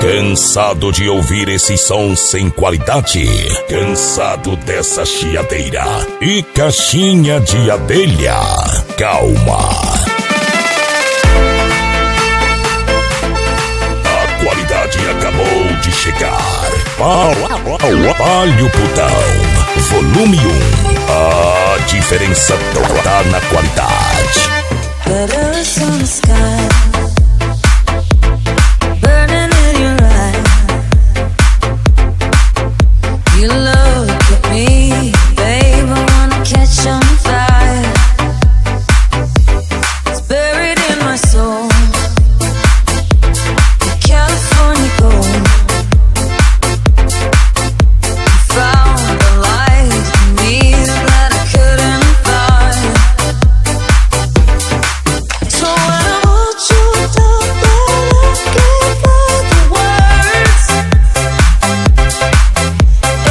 Cansado de ouvir esses sons sem qualidade? Cansado dessa chiadeira e caixinha de abelha? Calma! A qualidade acabou de chegar. Palhe o botão. Volume 1. A diferença tá na qualidade. Letters on the sky, burning in your eyes. You look at me, babe, I wanna catch on fire. It's buried in my soul, the California gold. You found the light in me that I couldn't find. So when I hold you down, I can't find the words.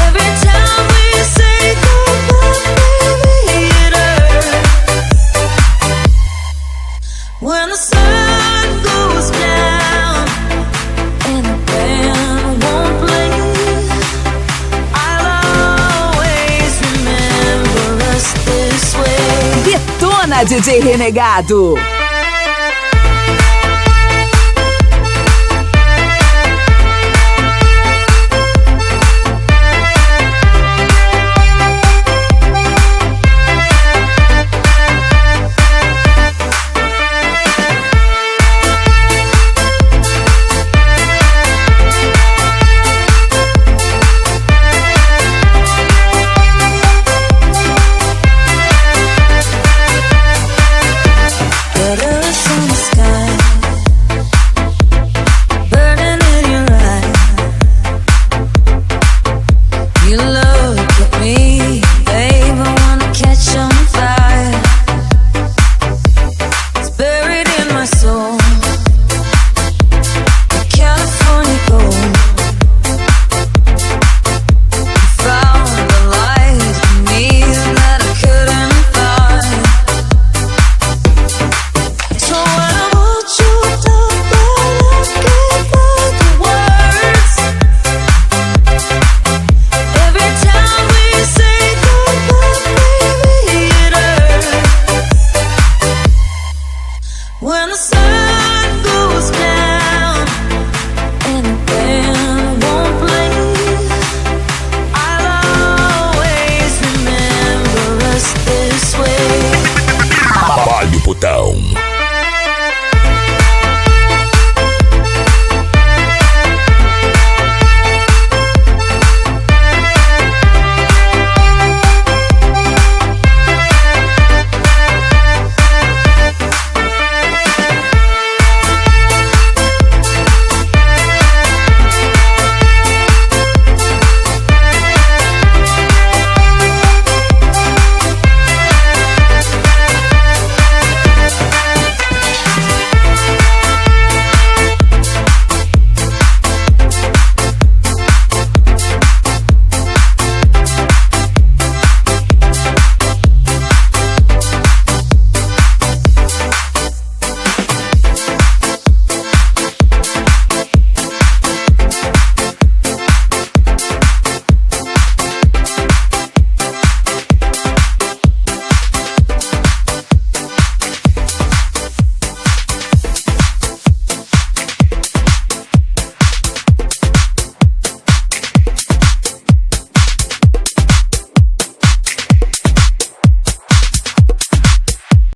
Every time we say goodbye, baby, it hurts. When the sun goes down and the band won't play, I'll always remember us this way. Detona, DJ Renegado.